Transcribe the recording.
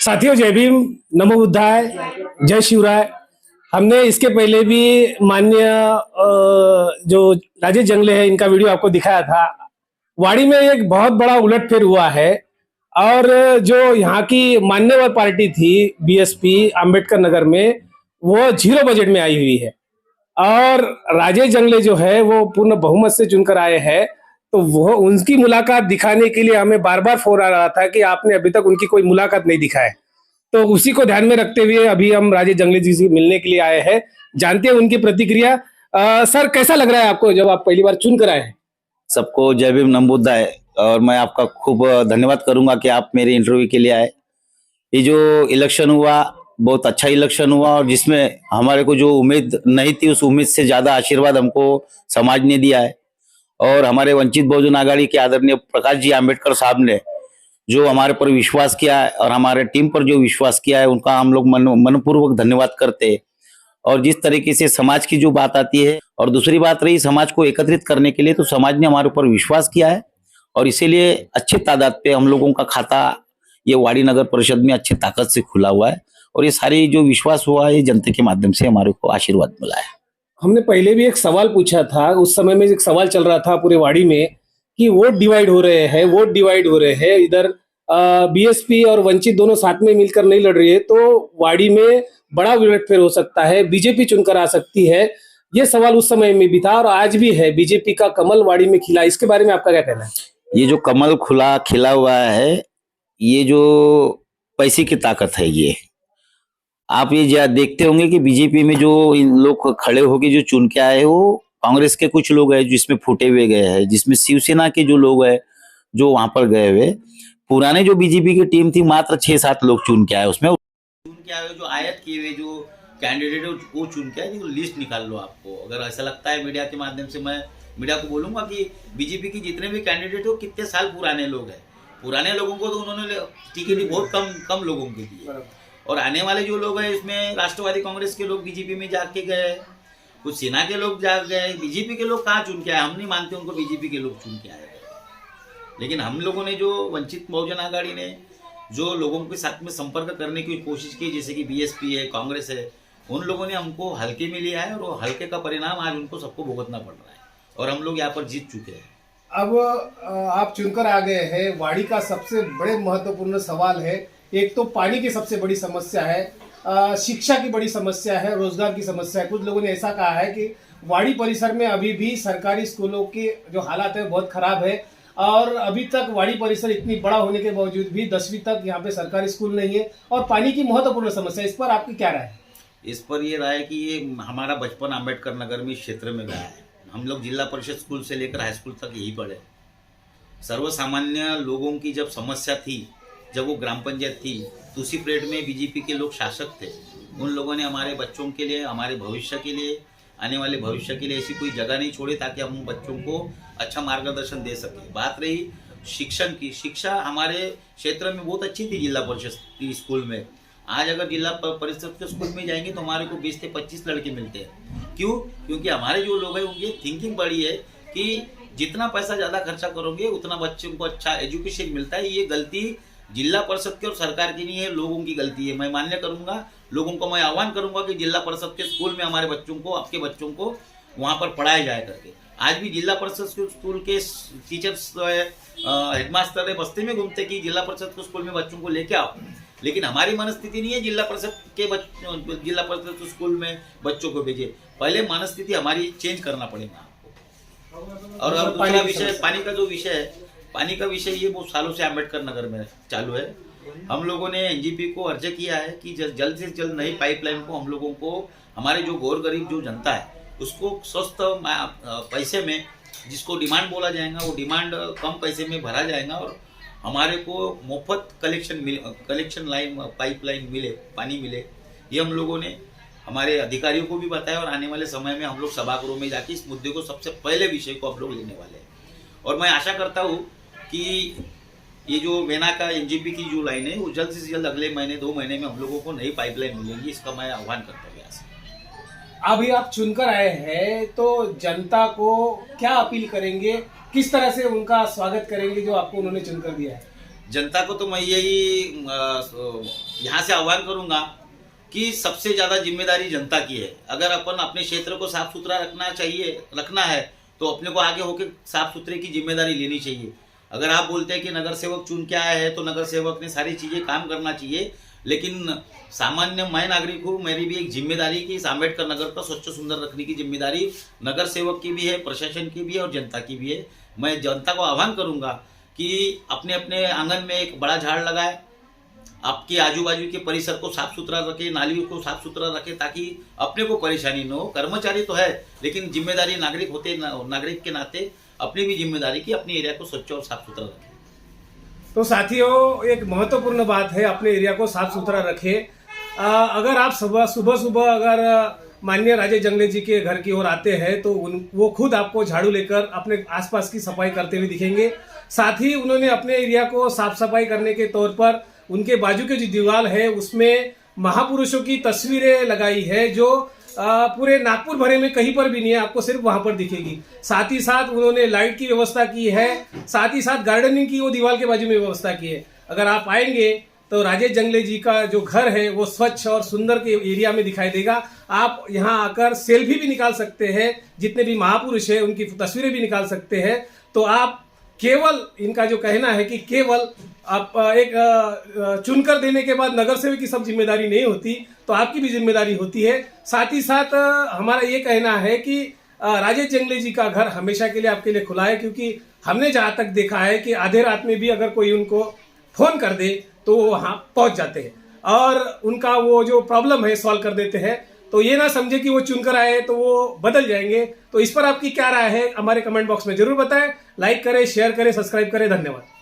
साथियों, जय भीम, नमो बुद्धाय, जय शिवराय। हमने इसके पहले भी माननीय जो राजेश जंगले हैं, इनका वीडियो आपको दिखाया था। वाड़ी में एक बहुत बड़ा उलटफेर हुआ है और जो यहाँ की मान्यवर पार्टी थी बीएसपी अंबेडकर नगर में, वो 0 बजट में आई हुई है और राजेश जंगले जो है वो पूर्ण बहुमत से चुनकर आए हैं। तो वो उनकी मुलाकात दिखाने के लिए हमें बार बार फोन आ रहा था कि आपने अभी तक उनकी कोई मुलाकात नहीं दिखाया। तो उसी को ध्यान में रखते हुए अभी हम राजेश जंगले जी से मिलने के लिए आए हैं, जानते हैं उनकी प्रतिक्रिया। सर, कैसा लग रहा है आपको जब आप पहली बार चुन कर आए हैं? सबको जय भीम, नमो बुद्धाय। और मैं आपका खूब धन्यवाद करूंगा कि आप मेरे इंटरव्यू के लिए आए। ये जो इलेक्शन हुआ बहुत अच्छा इलेक्शन हुआ और जिसमें हमारे को जो उम्मीद नहीं थी उस उम्मीद से ज्यादा आशीर्वाद हमको समाज ने दिया है। और हमारे वंचित बहुजन आघाड़ी के आदरणीय प्रकाश जी आंबेडकर साहब ने जो हमारे पर विश्वास किया है और हमारे टीम पर जो विश्वास किया है उनका हम लोग मनपूर्वक धन्यवाद करते हैं। और जिस तरीके से समाज की जो बात आती है और दूसरी बात रही समाज को एकत्रित करने के लिए, तो समाज ने हमारे ऊपर विश्वास किया है और इसीलिए अच्छे तादाद पे हम लोगों का खाता ये वाड़ी नगर परिषद में अच्छी ताकत से खुला हुआ है। और ये सारी जो विश्वास हुआ है जनता के माध्यम से हमारे को आशीर्वाद मिला है। हमने पहले भी एक सवाल पूछा था, उस समय में एक सवाल चल रहा था पूरे वाड़ी में कि वोट डिवाइड हो रहे हैं, वोट डिवाइड हो रहे हैं। इधर बीएसपी और वंचित दोनों साथ में मिलकर नहीं लड़ रही है, तो वाड़ी में बड़ा उलटफेर हो सकता है, बीजेपी चुनकर आ सकती है। ये सवाल उस समय में भी था और आज भी है। बीजेपी का कमल वाड़ी में खिला, इसके बारे में आपका क्या कहना है? ये जो कमल खिला हुआ है, ये जो पैसे की ताकत है, ये आप ये देखते होंगे कि बीजेपी में जो इन लोग खड़े होके जो चुन के आए वो कांग्रेस के कुछ लोग हैं जिसमें फूटे हुए गए हैं, जिसमें शिवसेना के जो लोग हैं जो वहां पर गए हुए। पुराने जो बीजेपी की टीम थी मात्र 6-7 लोग चुन के आए, उसमें चुन के आए जो आयत किए हुए जो कैंडिडेट वो चुन के आए। लिस्ट निकाल लो आपको, अगर ऐसा लगता है मीडिया के माध्यम से, मैं मीडिया को बोलूंगा कि बीजेपी की जितने भी कैंडिडेट हो कितने साल पुराने लोग हैं। पुराने लोगों को तो उन्होंने टिकट बहुत कम लोगों के दिए और आने वाले जो लोग हैं इसमें राष्ट्रवादी कांग्रेस के लोग बीजेपी में जाके गए, कुछ सेना के लोग जा गए। बीजेपी के लोग कहाँ चुन के आए? हम नहीं मानते उनको बीजेपी के लोग चुन के आए। लेकिन हम लोगों ने जो वंचित बहुजन आघाड़ी ने जो लोगों के साथ में संपर्क करने की कोशिश की, जैसे कि बीएसपी है, कांग्रेस है, उन लोगों ने हमको हल्के में लिया है और वो हल्के का परिणाम आज उनको सबको भुगतना पड़ रहा है और हम लोग यहाँ पर जीत चुके हैं। अब आप चुनकर आ गए हैं। वाड़ी का सबसे बड़े महत्वपूर्ण सवाल है, एक तो पानी की सबसे बड़ी समस्या है, शिक्षा की बड़ी समस्या है, रोजगार की समस्या है। कुछ लोगों ने ऐसा कहा है कि वाड़ी परिसर में अभी भी सरकारी स्कूलों के जो हालात है बहुत खराब है और अभी तक वाड़ी परिसर इतनी बड़ा होने के बावजूद भी 10वीं तक यहाँ पे सरकारी स्कूल नहीं है और पानी की महत्वपूर्ण समस्या। इस पर आपकी क्या राय है? इस पर ये राय है कि ये हमारा बचपन अम्बेडकर नगर में क्षेत्र में गया है। हम लोग जिला परिषद स्कूल से लेकर हाई स्कूल तक यही पढ़े। सर्वसामान्य लोगों की जब समस्या थी, जब वो ग्राम पंचायत थी, तो उसी पीरियड में बीजेपी के लोग शासक थे। उन लोगों ने हमारे बच्चों के लिए, हमारे भविष्य के लिए, आने वाले भविष्य के लिए ऐसी कोई जगह नहीं छोड़ी ताकि हम बच्चों को अच्छा मार्गदर्शन दे सके। बात रही शिक्षण की, शिक्षा हमारे क्षेत्र में बहुत अच्छी थी जिला परिषद स्कूल में। आज अगर जिला परिषद के स्कूल में जाएंगे तो हमारे को 20 से 25 लड़के मिलते हैं। क्यों? क्योंकि हमारे जो लोग हैं उनकी थिंकिंग बड़ी है कि जितना पैसा ज़्यादा खर्चा करोगे उतना बच्चों को अच्छा एजुकेशन मिलता है। ये गलती जिला परिषद की और सरकार की नहीं है, लोगों की गलती है। मैं मान्य करूंगा, लोगों को मैं आह्वान करूंगा कि जिला परिषद के स्कूल में हमारे बच्चों को, आपके बच्चों को वहां पर पढ़ाया जाए करके। आज भी जिला परिषद के स्कूल के टीचर्स हेडमास्टर है बस्ती में घूमते कि जिला परिषद के स्कूल में बच्चों को लेके आओ, लेकिन हमारी मनस्थिति नहीं है जिला परिषद के स्कूल में बच्चों को भेजे। पहले मनस्थिति हमारी चेंज करना पड़ेगा आपको। और अब दूसरा विषय पानी का जो विषय है, पानी का विषय ये बहुत सालों से अम्बेडकर नगर में चालू है। हम लोगों ने एनजीपी को अर्ज किया है कि जल्द से जल्द नई पाइपलाइन को हम लोगों को, हमारे जो गौर गरीब जो जनता है उसको सस्ता पैसे में, जिसको डिमांड बोला जाएगा, वो डिमांड कम पैसे में भरा जाएगा और हमारे को मुफ्त कलेक्शन लाइन पाइपलाइन मिले, पानी मिले। ये हम लोगों ने हमारे अधिकारियों को भी बताया और आने वाले समय में हम लोग सभागृह में जाके इस मुद्दे को सबसे पहले विषय को आप लोग लेने वाले हैं। और मैं आशा करता हूँ कि ये जो मेना का एनजीपी की जो लाइन है वो जल्द से जल्द अगले महीने 2 महीने में हम लोगों को नई पाइपलाइन मिलेंगी। इसका मैं आह्वान करता हूँ। अभी आप चुनकर आए हैं तो जनता को क्या अपील करेंगे, किस तरह से उनका स्वागत करेंगे जो आपको उन्होंने चुनकर दिया है? जनता को तो मैं यही यहाँ से आह्वान करूंगा कि सबसे ज़्यादा जिम्मेदारी जनता की है। अगर अपन अपने क्षेत्र को साफ सुथरा रखना है तो अपने को आगे होकर साफ सुथरे की जिम्मेदारी लेनी चाहिए। अगर आप बोलते हैं कि नगर सेवक चुन के आए हैं तो नगर सेवक ने सारी चीज़ें काम करना चाहिए, लेकिन सामान्य मैं नागरिक हूँ, मेरी भी एक जिम्मेदारी कि इस अम्बेडकर नगर को स्वच्छ सुंदर रखने की जिम्मेदारी नगर सेवक की भी है, प्रशासन की भी है और जनता की भी है। मैं जनता को आह्वान करूँगा कि अपने अपने आंगन में एक बड़ा झाड़ लगाए, आपके आजू बाजू के परिसर को साफ सुथरा रखे, नालियों को साफ सुथरा रखे, ताकि अपने को परेशानी न हो। कर्मचारी तो है, लेकिन जिम्मेदारी नागरिक के नाते अपनी भी जिम्मेदारी की अपने एरिया को स्वच्छ और साफ सुथरा रखें। तो साथियों, एक महत्वपूर्ण बात है, अपने एरिया को साफ सुथरा रखें। अगर आप सुबह अगर माननीय राजेश जंगले जी के घर की ओर आते हैं तो वो खुद आपको झाड़ू लेकर अपने आसपास की सफाई करते हुए दिखेंगे। साथ ही उन्होंने अपने एरिया को साफ सफाई करने के तौर पर उनके बाजू के जो दीवार है उसमें महापुरुषों की तस्वीरें लगाई है, जो पूरे नागपुर भरे में कहीं पर भी नहीं है, आपको सिर्फ वहां पर दिखेगी। साथ ही साथ उन्होंने लाइट की व्यवस्था की है, साथ ही साथ गार्डनिंग की वो दीवार के बाजू में व्यवस्था की है। अगर आप आएंगे तो राजेश जंगले जी का जो घर है वो स्वच्छ और सुंदर के एरिया में दिखाई देगा। आप यहाँ आकर सेल्फी भी निकाल सकते हैं, जितने भी महापुरुष हैं उनकी तस्वीरें भी निकाल सकते हैं। तो आप केवल, इनका जो कहना है कि केवल आप एक चुनकर देने के बाद नगर सेवक की सब जिम्मेदारी नहीं होती, तो आपकी भी जिम्मेदारी होती है। साथ ही साथ हमारा ये कहना है कि राजेश जंगले जी का घर हमेशा के लिए आपके लिए खुला है, क्योंकि हमने जहां तक देखा है कि आधे रात में भी अगर कोई उनको फोन कर दे तो वो वहां पहुंच जाते हैं और उनका वो जो प्रॉब्लम है सॉल्व कर देते हैं। तो ये ना समझे कि वो चुनकर आए तो वो बदल जाएंगे। तो इस पर आपकी क्या राय है हमारे कमेंट बॉक्स में जरूर बताएं। लाइक करें, शेयर करें, सब्सक्राइब करें। धन्यवाद।